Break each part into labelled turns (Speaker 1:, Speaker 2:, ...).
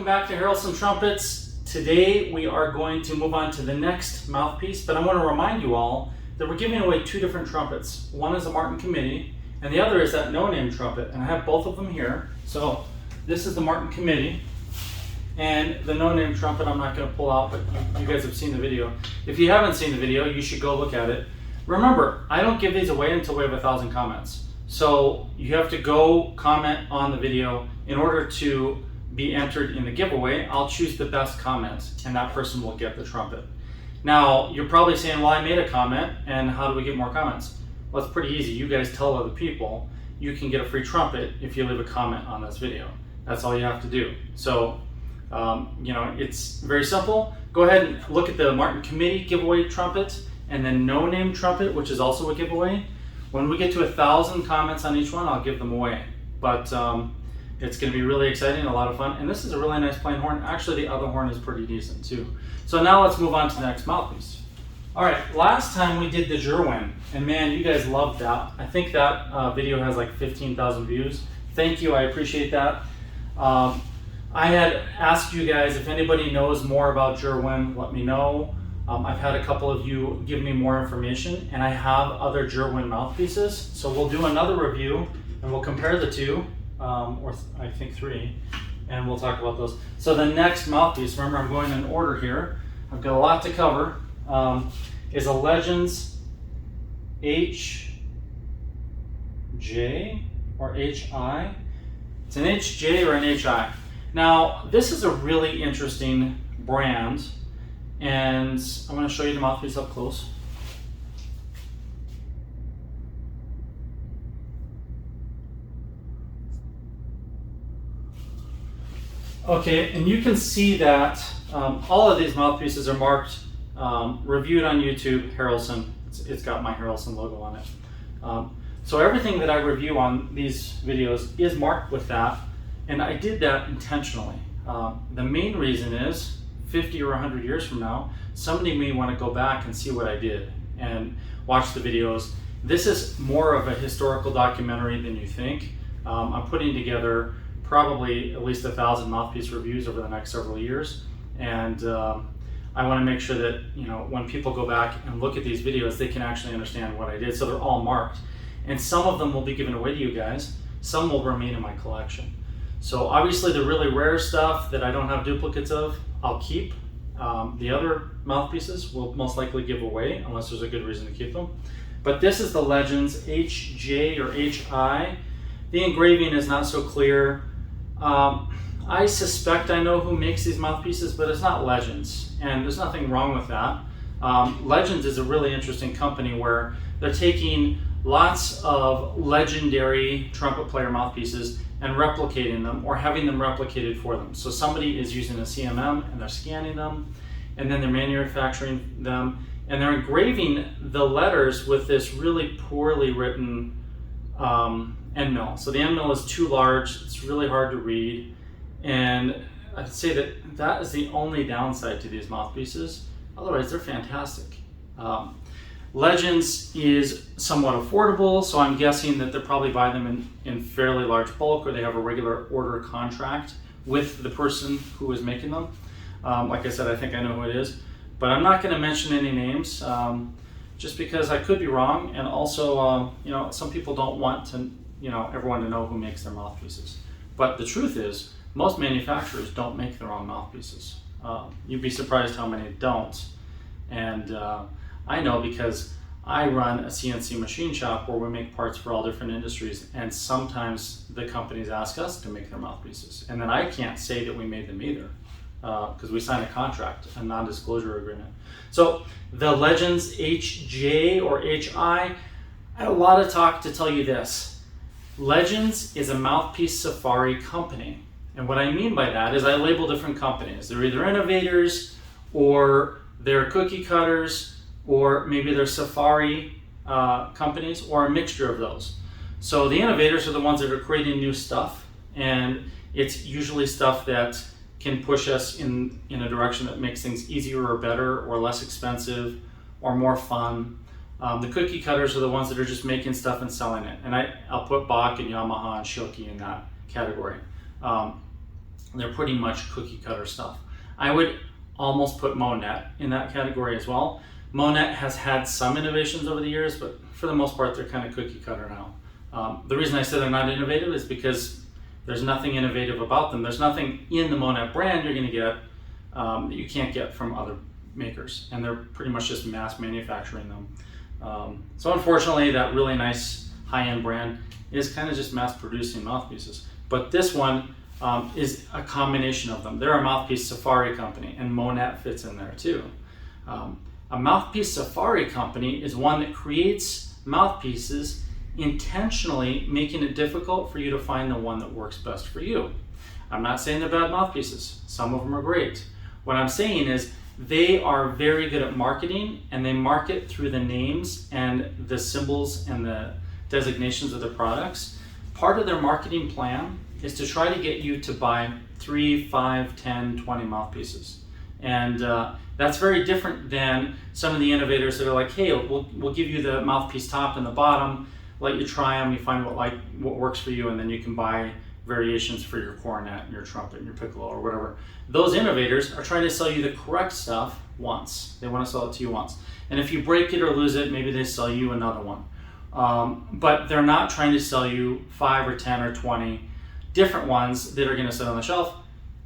Speaker 1: back to Harrelson Trumpets. Today we are going to move on to the next mouthpiece, but I want to remind you all that we're giving away two different trumpets. One is a Martin Committee, and the other is that no-name trumpet, and I have both of them here. So this is the Martin Committee, and the no-name trumpet I'm not going to pull out, but you guys have seen the video. If you haven't seen the video, you should go look at it. Remember, I don't give these away until we have 1,000 comments. So you have to go comment on the video in order to be entered in the giveaway. I'll choose the best comment, and that person will get the trumpet. Now, you're probably saying, well, I made a comment, and how do we get more comments? Well, it's pretty easy. You guys tell other people you can get a free trumpet if you leave a comment on this video. That's all you have to do. So, it's very simple. Go ahead and look at the Martin Committee giveaway trumpet, and then no-name trumpet, which is also a giveaway. When we get to 1,000 comments on each one, I'll give them away. But it's going to be really exciting, a lot of fun. And this is a really nice plain horn. Actually, the other horn is pretty decent too. So now let's move on to the next mouthpiece. All right, last time we did the Jerwin, and man, you guys loved that. I think that video has like 15,000 views. Thank you, I appreciate that. I had asked you guys if anybody knows more about Jerwin, let me know. I've had a couple of you give me more information, and I have other Jerwin mouthpieces. So we'll do another review, and we'll compare the two. Or I think 3, and we'll talk about those. So the next mouthpiece, remember I'm going in order here, I've got a lot to cover, is a Legends HJ or HI. It's an HJ or an HI. Now this is a really interesting brand, and I'm going to show you the mouthpiece up close. Okay, and you can see that all of these mouthpieces are marked, reviewed on YouTube, Harrelson. It's got my Harrelson logo on it. So everything that I review on these videos is marked with that, and I did that intentionally. The main reason is 50 or 100 years from now, somebody may want to go back and see what I did and watch the videos. This is more of a historical documentary than you think. I'm putting together probably at least 1,000 mouthpiece reviews over the next several years, and I want to make sure that when people go back and look at these videos, they can actually understand what I did. So they're all marked, and some of them will be given away to you guys. Some will remain in my collection. So obviously the really rare stuff that I don't have duplicates of, I'll keep. The other mouthpieces will most likely give away unless there's a good reason to keep them. But this is the Legends HJ or HI. The engraving is not so clear. I suspect I know who makes these mouthpieces, but it's not Legends, and there's nothing wrong with that. Legends is a really interesting company where they're taking lots of legendary trumpet player mouthpieces and replicating them or having them replicated for them. So somebody is using a CMM and they're scanning them, and then they're manufacturing them, and they're engraving the letters with this really poorly written end mill. So the end mill is too large, it's really hard to read, and I'd say that is the only downside to these mouthpieces. Otherwise, they're fantastic. Legends is somewhat affordable, so I'm guessing that they're probably buying them in fairly large bulk, or they have a regular order contract with the person who is making them. Like I said, I think I know who it is, but I'm not going to mention any names, just because I could be wrong, and also, some people don't want to, everyone to know who makes their mouthpieces. But the truth is, most manufacturers don't make their own mouthpieces. You'd be surprised how many don't. And I know because I run a CNC machine shop where we make parts for all different industries, and sometimes the companies ask us to make their mouthpieces. And then I can't say that we made them either, because we signed a contract, a non-disclosure agreement. So the Legends HJ or HI, I had a lot of talk to tell you this. Legends is a mouthpiece safari company. And what I mean by that is I label different companies. They're either innovators, or they're cookie cutters, or maybe they're safari companies, or a mixture of those. So the innovators are the ones that are creating new stuff, and it's usually stuff that can push us in a direction that makes things easier or better or less expensive or more fun. The cookie cutters are the ones that are just making stuff and selling it. And I'll put Bach and Yamaha and Schilke in that category. They're pretty much cookie cutter stuff. I would almost put Monet in that category as well. Monet has had some innovations over the years, but for the most part, they're kind of cookie cutter now. The reason I say they're not innovative is because there's nothing innovative about them. There's nothing in the Monet brand you're going to get that you can't get from other makers, and they're pretty much just mass manufacturing them. So unfortunately, that really nice high-end brand is kind of just mass producing mouthpieces. But this one is a combination of them. They're a Mouthpiece Safari company, and Monet fits in there too. A Mouthpiece Safari company is one that creates mouthpieces intentionally making it difficult for you to find the one that works best for you. I'm not saying they're bad mouthpieces. Some of them are great. What I'm saying is they are very good at marketing, and they market through the names and the symbols and the designations of the products. Part of their marketing plan is to try to get you to buy 3, 5, 10, 20 mouthpieces. And that's very different than some of the innovators that are like, hey, we'll give you the mouthpiece top and the bottom, let you try them, you find what works for you, and then you can buy variations for your cornet and your trumpet and your piccolo or whatever. Those innovators are trying to sell you the correct stuff once. They want to sell it to you once. And if you break it or lose it, maybe they sell you another one. But they're not trying to sell you 5 or 10 or 20 different ones that are going to sit on the shelf.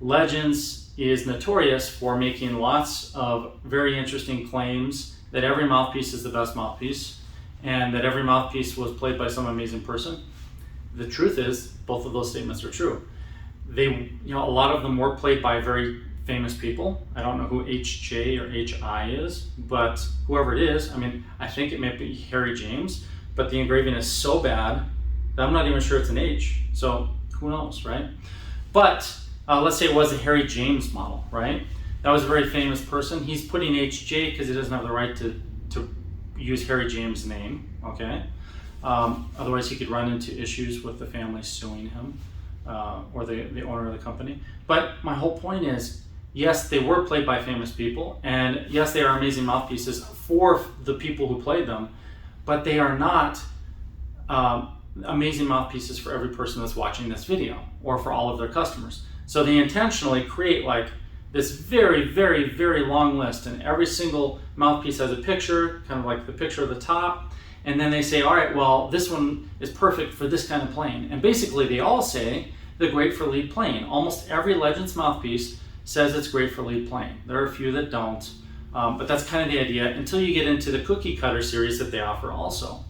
Speaker 1: Legends is notorious for making lots of very interesting claims that every mouthpiece is the best mouthpiece and that every mouthpiece was played by some amazing person. The truth is, both of those statements are true. A lot of them were played by very famous people. I don't know who HJ or HI is, but whoever it is, I think it may be Harry James, but the engraving is so bad that I'm not even sure it's an H. So who knows, right? But let's say it was a Harry James model, right? That was a very famous person. He's putting HJ because he doesn't have the right to use Harry James' name, okay? Otherwise he could run into issues with the family suing him or the owner of the company. But my whole point is, yes, they were played by famous people, and yes, they are amazing mouthpieces for the people who played them, but they are not amazing mouthpieces for every person that's watching this video or for all of their customers. So they intentionally create like this very, very, very long list, and every single mouthpiece has a picture, kind of like the picture of the top, and then they say, all right, well, this one is perfect for this kind of playing. And basically they all say they're great for lead playing. Almost every Legends mouthpiece says it's great for lead playing. There are a few that don't, but that's kind of the idea until you get into the cookie cutter series that they offer also.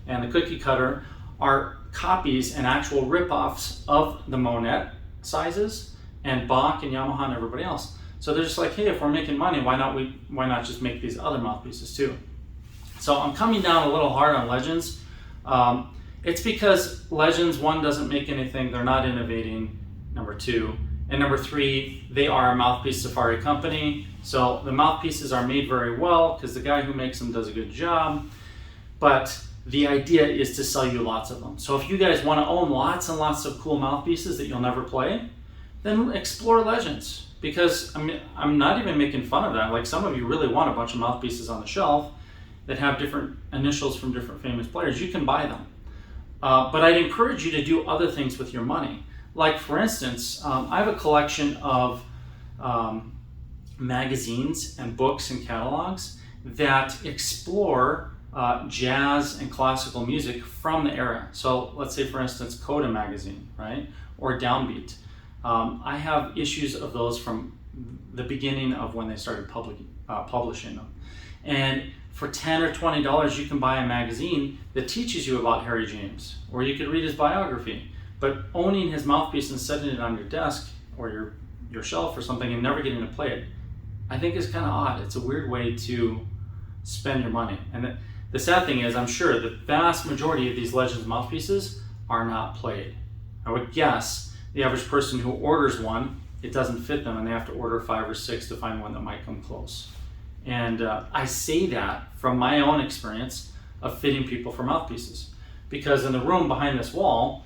Speaker 1: And the cookie cutter are copies and actual rip-offs of the Monet sizes and Bach and Yamaha and everybody else. So they're just like, hey, if we're making money, why not just make these other mouthpieces too? So I'm coming down a little hard on Legends. It's because Legends, one, doesn't make anything, they're not innovating, number two. And number three, they are a Mouthpiece Safari company. So the mouthpieces are made very well because the guy who makes them does a good job. But the idea is to sell you lots of them. So if you guys want to own lots and lots of cool mouthpieces that you'll never play, then explore Legends. Because I'm not even making fun of that. Like, some of you really want a bunch of mouthpieces on the shelf that have different initials from different famous players. You can buy them. But I'd encourage you to do other things with your money. Like, for instance, I have a collection of magazines and books and catalogs that explore jazz and classical music from the era. So let's say, for instance, Coda magazine, right? Or Downbeat. I have issues of those from the beginning of when they started publishing them. And for $10 or $20, you can buy a magazine that teaches you about Harry James, or you could read his biography. But owning his mouthpiece and setting it on your desk or your shelf or something and never getting to play it, I think is kind of odd. It's a weird way to spend your money. And the sad thing is, I'm sure the vast majority of these Legends mouthpieces are not played. I would guess the average person who orders one, it doesn't fit them and they have to order 5 or 6 to find one that might come close. And I say that from my own experience of fitting people for mouthpieces. Because in the room behind this wall,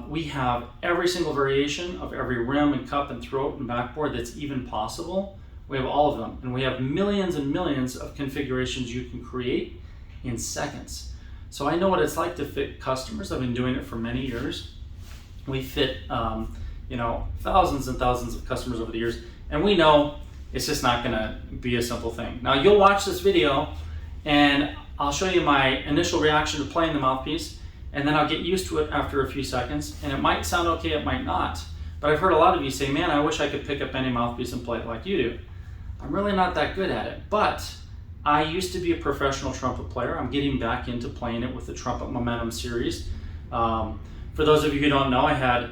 Speaker 1: we have every single variation of every rim and cup and throat and backboard that's even possible. We have all of them. And we have millions and millions of configurations you can create in seconds. So I know what it's like to fit customers. I've been doing it for many years. We fit thousands and thousands of customers over the years, and we know it's just not gonna be a simple thing. Now you'll watch this video and I'll show you my initial reaction to playing the mouthpiece, and then I'll get used to it after a few seconds, and it might sound okay, it might not. But I've heard a lot of you say, man, I wish I could pick up any mouthpiece and play it like you do. I'm really not that good at it, but I used to be a professional trumpet player. I'm getting back into playing it with the Trumpet Momentum series. For those of you who don't know, I had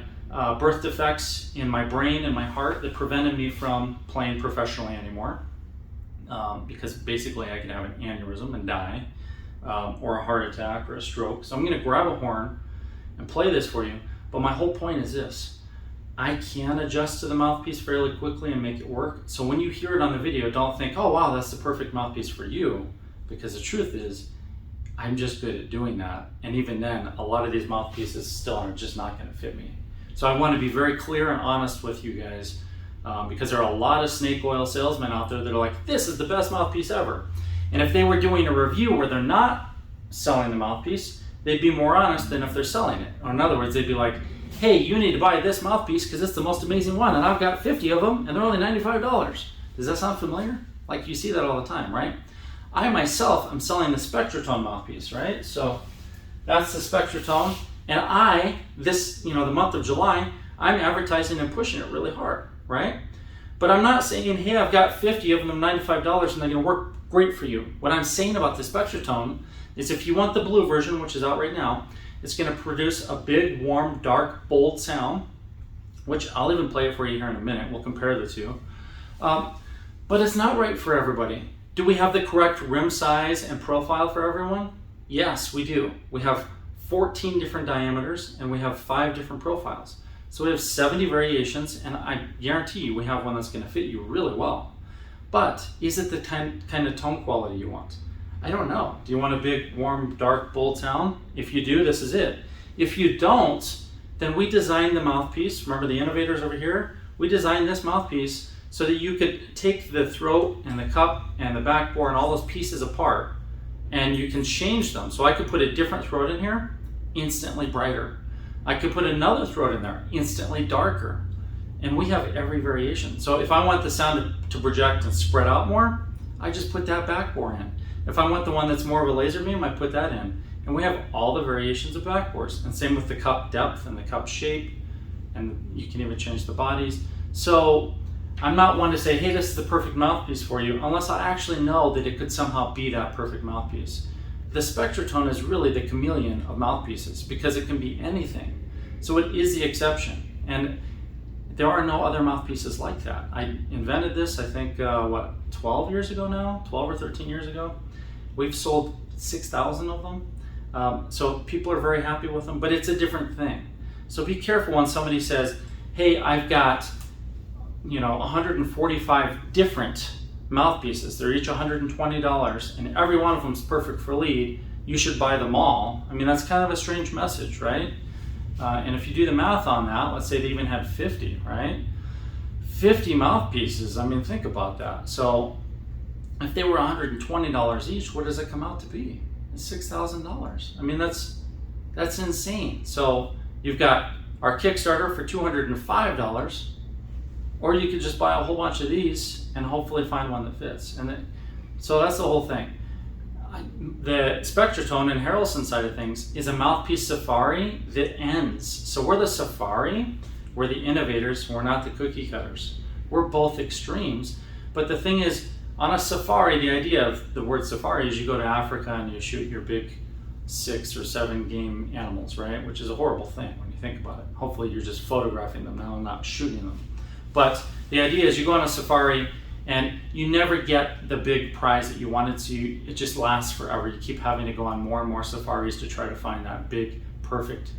Speaker 1: birth defects in my brain and my heart that prevented me from playing professionally anymore, because basically I could have an aneurysm and die, or a heart attack or a stroke. So I'm going to grab a horn and play this for you, but my whole point is this. I can adjust to the mouthpiece fairly quickly and make it work. So when you hear it on the video, don't think, oh wow, that's the perfect mouthpiece for you, because the truth is, I'm just good at doing that. And even then, a lot of these mouthpieces still are just not going to fit me. So I want to be very clear and honest with you guys, because there are a lot of snake oil salesmen out there that are like, this is the best mouthpiece ever. And if they were doing a review where they're not selling the mouthpiece, they'd be more honest than if they're selling it. Or in other words, they'd be like, hey, you need to buy this mouthpiece because it's the most amazing one, and I've got 50 of them, and they're only $95. Does that sound familiar? Like, you see that all the time, right? I myself am selling the spectroton mouthpiece, right? So that's the spectroton, and the month of July, I'm advertising and pushing it really hard, right? But I'm not saying, hey, I've got 50 of them, $95, and they're gonna work great for you. What I'm saying about the spectroton is if you want the blue version, which is out right now, it's going to produce a big, warm, dark, bold sound, which I'll even play it for you here in a minute. We'll compare the two. But it's not right for everybody. Do we have the correct rim size and profile for everyone? Yes, we do. We have 14 different diameters and we have 5 different profiles. So we have 70 variations, and I guarantee you we have one that's going to fit you really well. But is it the kind of tone quality you want? I don't know. Do you want a big, warm, dark, bold sound? If you do, this is it. If you don't, then we designed the mouthpiece. Remember the innovators over here? We designed this mouthpiece so that you could take the throat and the cup and the backbore and all those pieces apart, and you can change them. So I could put a different throat in here, instantly brighter. I could put another throat in there, instantly darker. And we have every variation. So if I want the sound to project and spread out more, I just put that backbore in. If I want the one that's more of a laser beam, I put that in. And we have all the variations of backbores. And same with the cup depth and the cup shape. And you can even change the bodies. So I'm not one to say, hey, this is the perfect mouthpiece for you, unless I actually know that it could somehow be that perfect mouthpiece. The spectroton is really the chameleon of mouthpieces because it can be anything. So it is the exception. And there are no other mouthpieces like that. I invented this, I think, 12 years ago now? 12 or 13 years ago? We've sold 6,000 of them. So people are very happy with them, but it's a different thing. So be careful when somebody says, hey, I've got 145 different mouthpieces. They're each $120, and every one of them is perfect for lead. You should buy them all. I mean, that's kind of a strange message, right? And if you do the math on that, let's say they even had 50, right? 50 mouthpieces, I mean, think about that. So if they were $120 each, what does it come out to be? It's $6,000. I mean, that's insane. So you've got our Kickstarter for $205, or you could just buy a whole bunch of these and hopefully find one that fits. So that's the whole thing. The Spectroton and Harrelson side of things is a mouthpiece safari that ends. So we're the safari, we're the innovators, we're not the cookie cutters. We're both extremes. But the thing is, on a safari, the idea of the word safari is you go to Africa and you shoot your big 6 or 7 game animals, right? Which is a horrible thing when you think about it. Hopefully you're just photographing them now and not shooting them. But the idea is you go on a safari and you never get the big prize that you wanted to. It just lasts forever. You keep having to go on more and more safaris to try to find that big, perfect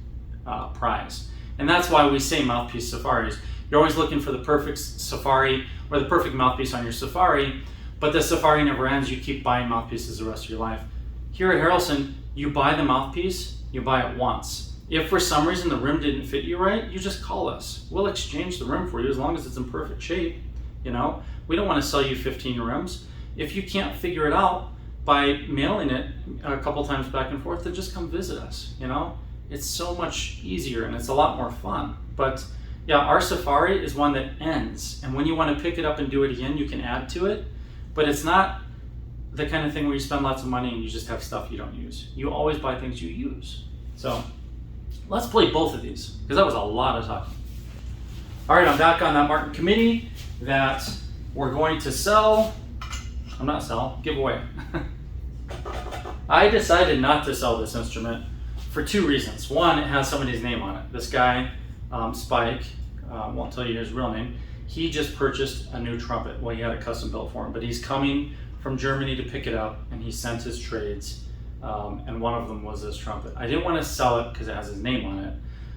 Speaker 1: prize. And that's why we say mouthpiece safaris. You're always looking for the perfect safari or the perfect mouthpiece on your safari, but the safari never ends. You keep buying mouthpieces the rest of your life. Here at Harrelson, you buy the mouthpiece, you buy it once. If for some reason the rim didn't fit you right, you just call us. We'll exchange the rim for you as long as it's in perfect shape. We don't want to sell you 15 rims. If you can't figure it out by mailing it a couple times back and forth, then just come visit us. It's so much easier and it's a lot more fun. But Yeah, our Safari is one that ends, and when you want to pick it up and do it again, you can add to it, but it's not the kind of thing where you spend lots of money and you just have stuff you don't use. You always buy things you use. So let's play both of these, because that was a lot of talking. All right, I'm back on that Martin committee that we're going to give away. I decided not to sell this instrument for two reasons. One, it has somebody's name on it. This guy, Spike, won't tell you his real name, he just purchased a new trumpet. Well, he had it custom built for him, but he's coming from Germany to pick it up, and he sent his trades, and one of them was this trumpet. I didn't want to sell it because it has his name on it.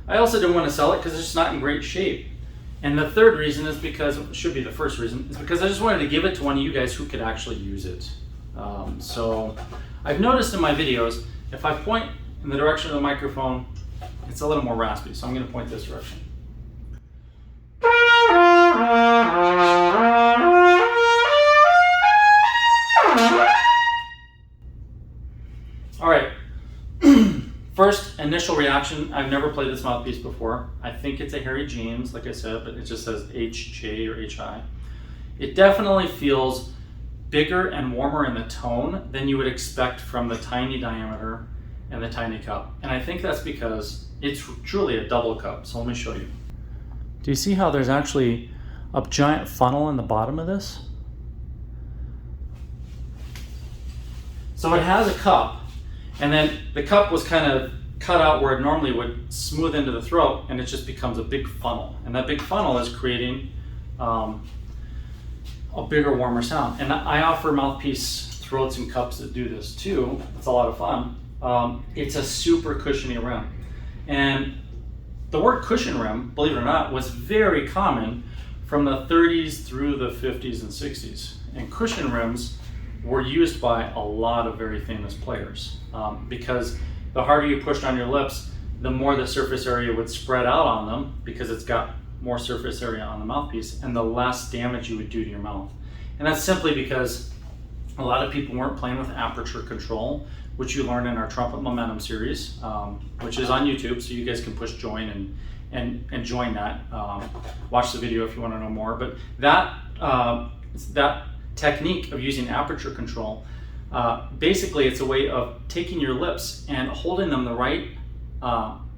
Speaker 1: I also didn't want to sell it because it's just not in great shape. And the third reason is because, it should be the first reason, is because I just wanted to give it to one of you guys who could actually use it. So I've noticed in my videos, if I point in the direction of the microphone, it's a little more raspy, so I'm going to point this direction. All right, first initial reaction, I've never played this mouthpiece before. I think it's a Harry James, like I said, but it just says HJ or HI. It definitely feels bigger and warmer in the tone than you would expect from the tiny diameter and the tiny cup. And I think that's because it's truly a double cup, so let me show you. Do you see how there's actually a giant funnel in the bottom of this? So it has a cup, and then the cup was kind of cut out where it normally would smooth into the throat, and it just becomes a big funnel. And that big funnel is creating a bigger, warmer sound. And I offer mouthpiece throats and cups that do this too. It's a lot of fun. It's a super cushiony rim. And the word cushion rim, believe it or not, was very common from the 30s through the 50s and 60s. And cushion rims were used by a lot of very famous players because the harder you pushed on your lips, the more the surface area would spread out on them because it's got more surface area on the mouthpiece, and the less damage you would do to your mouth. And that's simply because a lot of people weren't playing with aperture control, which you learned in our Trumpet Momentum series, which is on YouTube, so you guys can push join and join that. Watch the video if you want to know more. But that technique of using aperture control, basically it's a way of taking your lips and holding them the right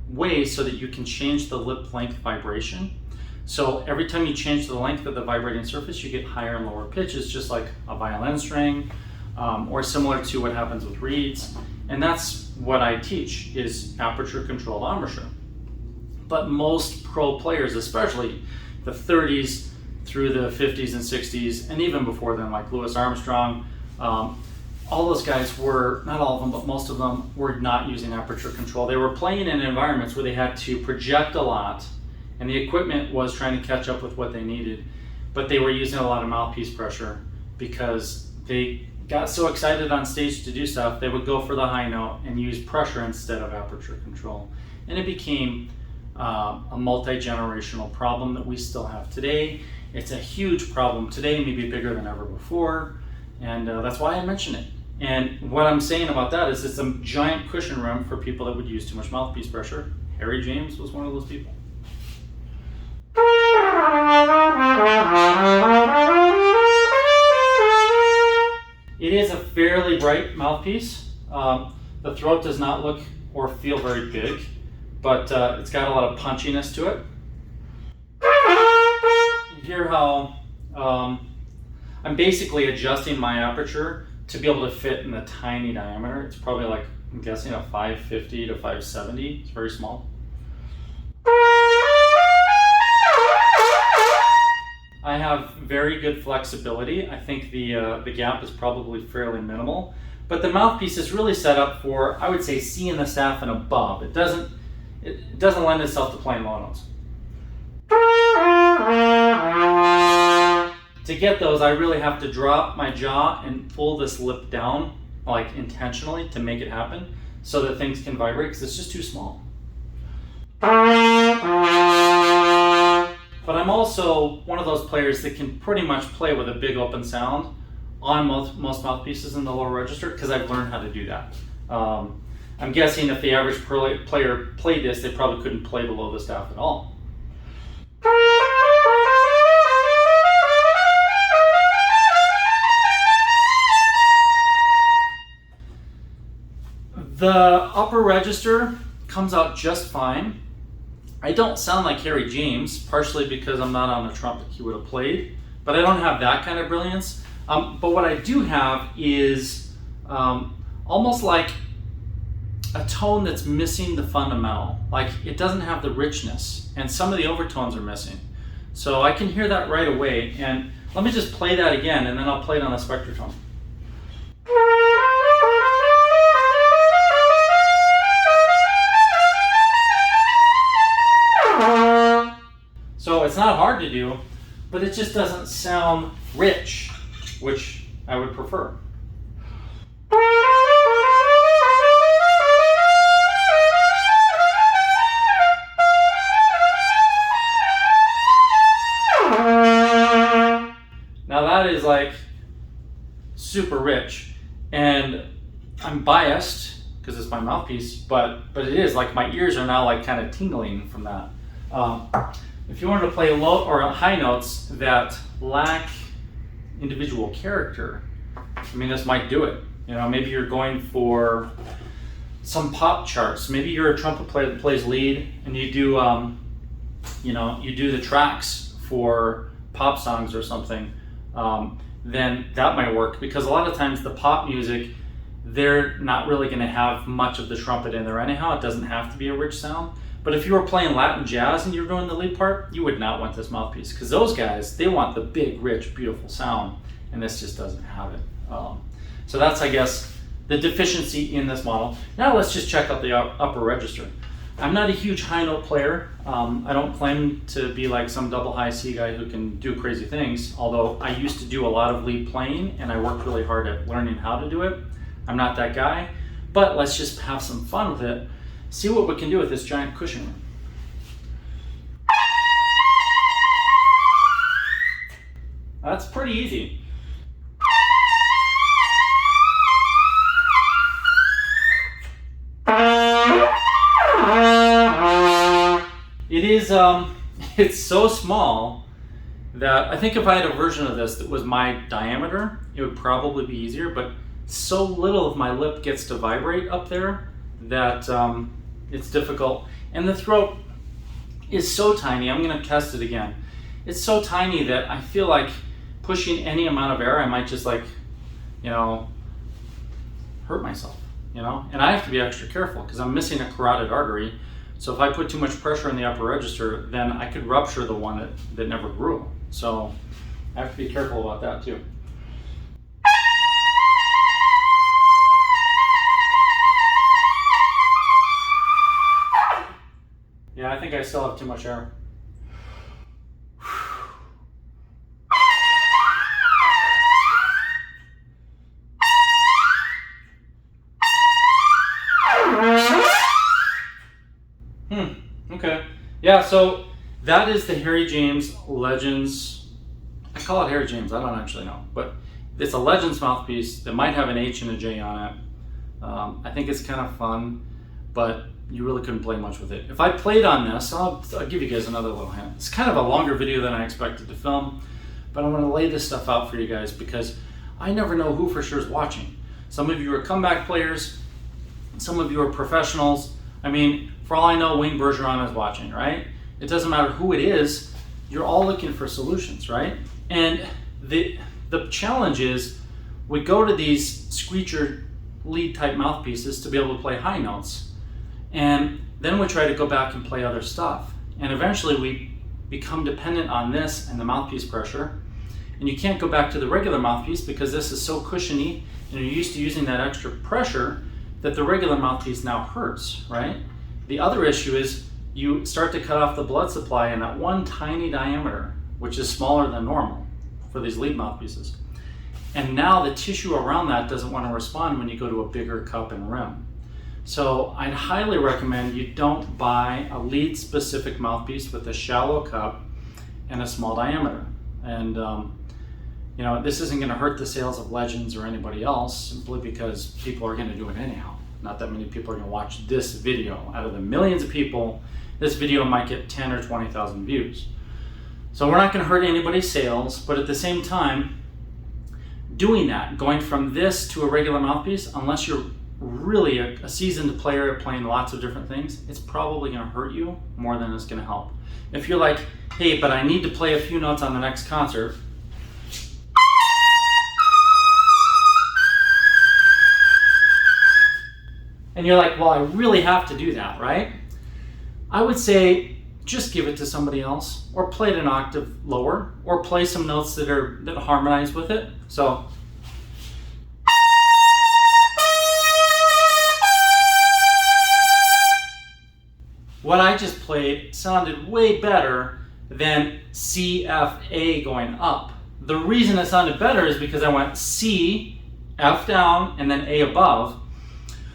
Speaker 1: way so that you can change the lip length vibration. So every time you change the length of the vibrating surface, you get higher and lower pitches, just like a violin string, or similar to what happens with reeds. And that's what I teach, is aperture controlled embouchure. But most pro players, especially the 30s through the 50s and 60s, and even before then, like Louis Armstrong, all those guys were, not all of them, but most of them were not using aperture control. They were playing in environments where they had to project a lot, and the equipment was trying to catch up with what they needed, but they were using a lot of mouthpiece pressure because they got so excited on stage to do stuff, they would go for the high note and use pressure instead of aperture control. And it became a multi-generational problem that we still have today. It's a huge problem today, maybe bigger than ever before, and that's why I mention it. And what I'm saying about that is it's a giant cushion rim for people that would use too much mouthpiece pressure. Harry James was one of those people. It is a fairly bright mouthpiece. The throat does not look or feel very big, but it's got a lot of punchiness to it. You hear how I'm basically adjusting my aperture to be able to fit in the tiny diameter. It's probably like, I'm guessing, a 550 to 570. It's very small. I have very good flexibility. I think the gap is probably fairly minimal, but the mouthpiece is really set up for, I would say, C in the staff and above. It doesn't lend itself to playing low notes. To get those, I really have to drop my jaw and pull this lip down, like intentionally, to make it happen, so that things can vibrate, because it's just too small. But I'm also one of those players that can pretty much play with a big open sound on most mouthpieces in the lower register, because I've learned how to do that. I'm guessing if the average player played this, they probably couldn't play below the staff at all. The upper register comes out just fine. I don't sound like Harry James, partially because I'm not on the trumpet he would have played, but I don't have that kind of brilliance. But what I do have is almost like a tone that's missing the fundamental. Like it doesn't have the richness, and some of the overtones are missing. So I can hear that right away. And let me just play that again, and then I'll play it on a spectroton. So it's not hard to do, but it just doesn't sound rich, which I would prefer. Now that is like super rich, and I'm biased because it's my mouthpiece, but it is like my ears are now like kind of tingling from that. If you wanted to play low or high notes that lack individual character, I mean, this might do it. You know, maybe you're going for some pop charts. Maybe you're a trumpet player that plays lead, and you do, you do the tracks for pop songs or something. Then that might work, because a lot of times the pop music, they're not really going to have much of the trumpet in there anyhow. It doesn't have to be a rich sound. But if you were playing Latin jazz and you're doing the lead part, you would not want this mouthpiece, because those guys, they want the big, rich, beautiful sound, and this just doesn't have it. So that's, I guess, the deficiency in this model. Now let's just check out the upper register. I'm not a huge high note player. I don't claim to be like some double high C guy who can do crazy things, although I used to do a lot of lead playing, and I worked really hard at learning how to do it. I'm not that guy, but let's just have some fun with it. See what we can do with this giant cushion. That's pretty easy. It is, it's so small that I think if I had a version of this that was my diameter, it would probably be easier, but so little of my lip gets to vibrate up there that it's difficult. And the throat is so tiny. I'm going to test it again. It's so tiny that I feel like pushing any amount of air, I might just like, hurt myself, And I have to be extra careful because I'm missing a carotid artery. So if I put too much pressure in the upper register, then I could rupture the one that never grew. So I have to be careful about that too. Yeah, I think I still have too much air. Okay. Yeah, so that is the Harry James Legends. I call it Harry James, I don't actually know. But it's a Legends mouthpiece that might have an H and a J on it. I think it's kind of fun, but you really couldn't play much with it. If I played on this, I'll give you guys another little hint. It's kind of a longer video than I expected to film, but I'm going to lay this stuff out for you guys because I never know who for sure is watching. Some of you are comeback players, some of you are professionals. I mean, for all I know, Wayne Bergeron is watching, right? It doesn't matter who it is, you're all looking for solutions, right? And the challenge is we go to these screecher lead type mouthpieces to be able to play high notes. And then we try to go back and play other stuff. And eventually we become dependent on this and the mouthpiece pressure. And you can't go back to the regular mouthpiece because this is so cushiony and you're used to using that extra pressure that the regular mouthpiece now hurts, right? The other issue is you start to cut off the blood supply in that one tiny diameter, which is smaller than normal for these lead mouthpieces. And now the tissue around that doesn't want to respond when you go to a bigger cup and rim. So I'd highly recommend you don't buy a lead specific mouthpiece with a shallow cup and a small diameter. And this isn't going to hurt the sales of Legends or anybody else simply because people are going to do it anyhow. Not that many people are going to watch this video. Out of the millions of people, this video might get 10 or 20,000 views. So we're not going to hurt anybody's sales, but at the same time, doing that, going from this to a regular mouthpiece, unless you're really a seasoned player playing lots of different things, it's probably going to hurt you more than it's going to help. If you're like, hey, but I need to play a few notes on the next concert, and you're like, well, I really have to do that, right? I would say just give it to somebody else, or play it an octave lower, or play some notes that harmonize with it. So what I just played sounded way better than C, F, A going up. The reason it sounded better is because I went C, F down, and then A above.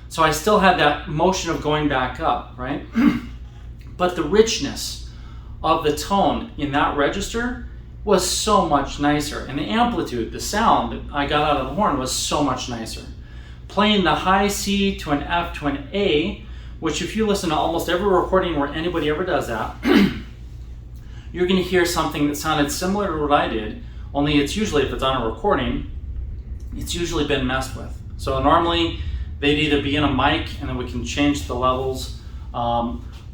Speaker 1: So I still had that motion of going back up, right? But the richness of the tone in that register was so much nicer. And the amplitude, the sound that I got out of the horn was so much nicer. Playing the high C to an F to an A, which if you listen to almost every recording where anybody ever does that, you're going to hear something that sounded similar to what I did, only it's usually, if it's on a recording, it's usually been messed with. So normally they'd either be in a mic and then we can change the levels,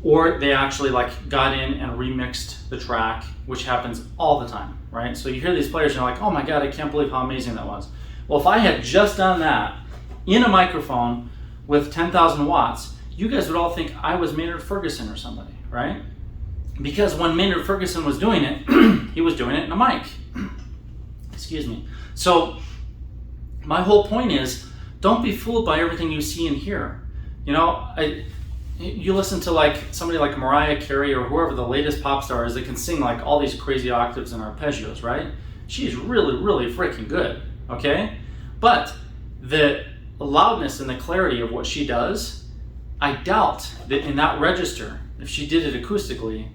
Speaker 1: or they actually like got in and remixed the track, which happens all the time, right? So you hear these players and you're like, oh my God, I can't believe how amazing that was. Well, if I had just done that in a microphone with 10,000 watts, you guys would all think I was Maynard Ferguson or somebody, right? Because when Maynard Ferguson was doing it, he was doing it in a mic. Excuse me. So my whole point is, don't be fooled by everything you see and hear. You know, you listen to like somebody like Mariah Carey or whoever the latest pop star is that can sing like all these crazy octaves and arpeggios, right? She's really, really freaking good, okay? But the loudness and the clarity of what she does, I doubt that in that register, if she did it acoustically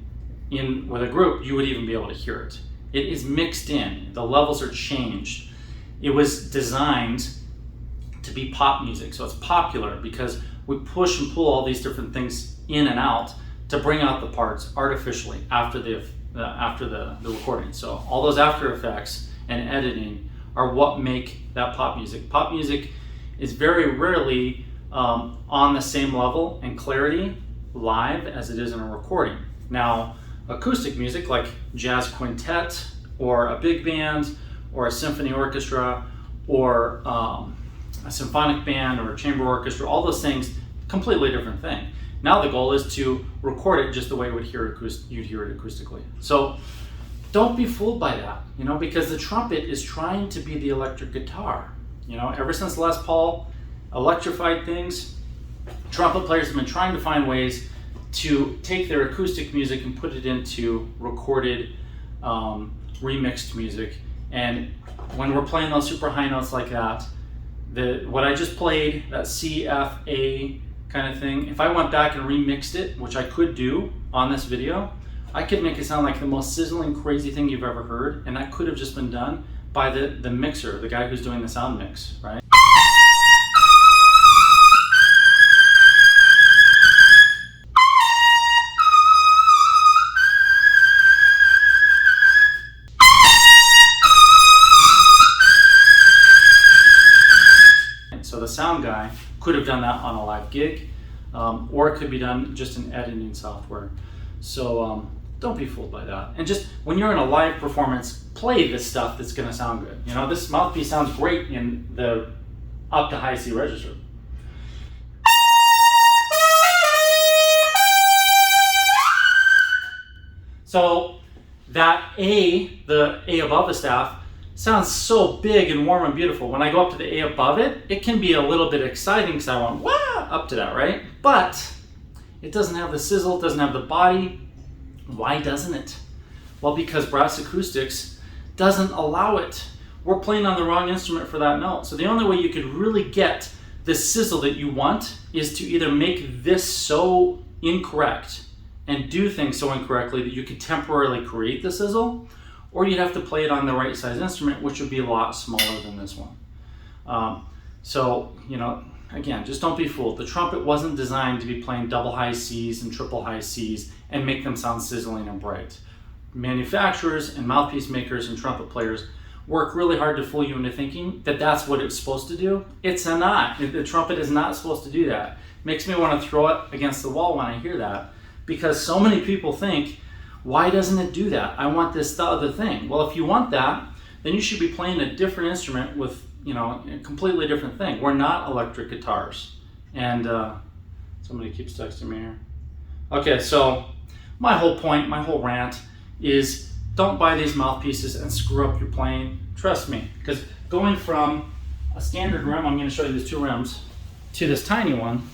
Speaker 1: with a group, you would even be able to hear it. It is mixed in. The levels are changed. It was designed to be pop music, so it's popular because we push and pull all these different things in and out to bring out the parts artificially after the recording. So all those after effects and editing are what make that pop music. Pop music is very rarely on the same level and clarity live as it is in a recording. Now, acoustic music like jazz quintet or a big band or a symphony orchestra or a symphonic band or a chamber orchestra, all those things, completely different thing. Now the goal is to record it just the way you'd hear it acoustically. So don't be fooled by that, you know, because the trumpet is trying to be the electric guitar. You know, ever since Les Paul electrified things, trumpet players have been trying to find ways to take their acoustic music and put it into recorded, remixed music. And when we're playing those super high notes like that, what I just played, that C, F, A kind of thing, if I went back and remixed it, which I could do on this video, I could make it sound like the most sizzling, crazy thing you've ever heard, and that could have just been done by the mixer, the guy who's doing the sound mix, right? So the sound guy could have done that on a live gig, or it could be done just in editing software. So don't be fooled by that. And just when you're in a live performance, play this stuff that's going to sound good. You know, this mouthpiece sounds great in the up to high C register. So that A, the A above the staff, sounds so big and warm and beautiful. When I go up to the A above it, it can be a little bit exciting because I went, wow, up to that, right? But it doesn't have the sizzle, it doesn't have the body. Why doesn't it? Well, because brass acoustics doesn't allow it. We're playing on the wrong instrument for that note. So the only way you could really get the sizzle that you want is to either make this so incorrect and do things so incorrectly that you could temporarily create the sizzle, or you'd have to play it on the right size instrument, which would be a lot smaller than this one. So, you know, again, just don't be fooled. The trumpet wasn't designed to be playing double high C's and triple high C's and make them sound sizzling and bright. manufacturers and mouthpiece makers and trumpet players work really hard to fool you into thinking that that's what it's supposed to do. It's not. The trumpet is not supposed to do that. Makes me want to throw it against the wall when I hear that, because so many people think, why doesn't it do that? I want this other thing. Well, if you want that, then you should be playing a different instrument with, you know, a completely different thing. We're not electric guitars. And somebody keeps texting me here. Okay, so my whole point, my whole rant is don't buy these mouthpieces and screw up your playing. Trust me, because going from a standard rim, I'm going to show you these two rims, to this tiny one,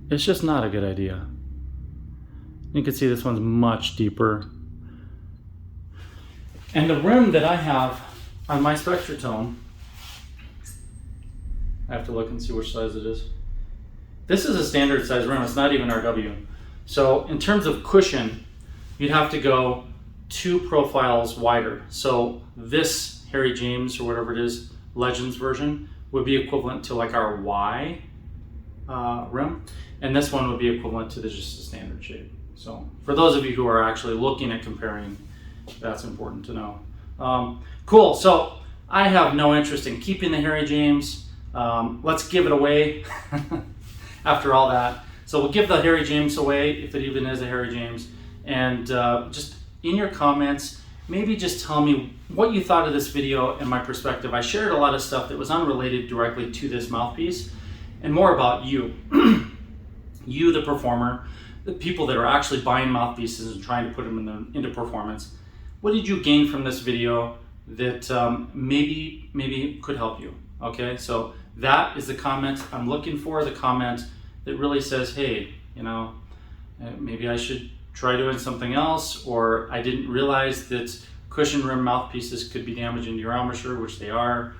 Speaker 1: it's just not a good idea. You can see this one's much deeper. And the rim that I have on my spectroton, I have to look and see which size it is. This is a standard size rim, it's not even RW. So in terms of cushion, you'd have to go 2 profiles wider. So this Harry James, or whatever it is, Legends version, would be equivalent to like our Y rim. And this one would be equivalent to just the standard shape. So for those of you who are actually looking at comparing, that's important to know. Cool, so I have no interest in keeping the Harry James. Let's give it away after all that. So we'll give the Harry James away, if it even is a Harry James. And just in your comments, maybe just tell me what you thought of this video and my perspective. I shared a lot of stuff that was unrelated directly to this mouthpiece, and more about you. You, the performer, the people that are actually buying mouthpieces and trying to put them into performance. What did you gain from this video that maybe could help you? Okay, so that is the comment I'm looking for, the comment that really says, hey, you know, maybe I should try doing something else, or I didn't realize that cushion rim mouthpieces could be damaging to your embouchure, which they are,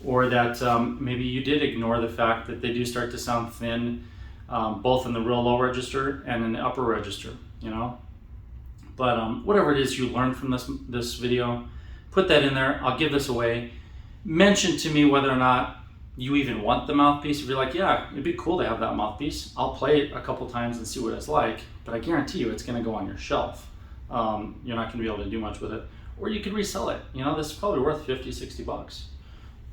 Speaker 1: or that maybe you did ignore the fact that they do start to sound thin, both in the real low register and in the upper register, you know. But whatever it is you learned from this video, put that in there. I'll give this away. Mention to me whether or not you even want the mouthpiece. If you're like, yeah, it'd be cool to have that mouthpiece, I'll play it a couple times and see what it's like, but I guarantee you it's going to go on your shelf. You're not going to be able to do much with it. Or you could resell it. You know, this is probably worth 50, 60 bucks.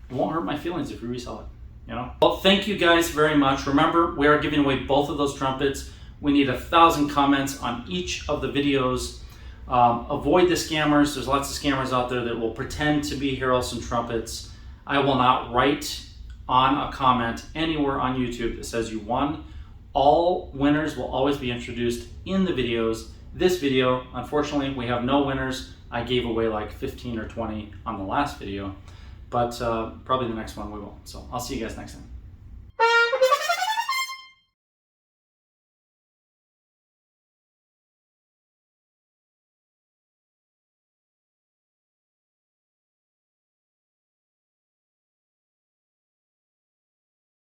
Speaker 1: It won't hurt my feelings if you resell it. You know? Well, thank you guys very much. Remember, we are giving away both of those trumpets. We need 1,000 comments on each of the videos. Avoid the scammers. There's lots of scammers out there that will pretend to be Harrelson trumpets. I will not write on a comment anywhere on YouTube that says you won. All winners will always be introduced in the videos. This video, unfortunately, we have no winners. I gave away like 15 or 20 on the last video, but probably the next one we will. So I'll see you guys next time.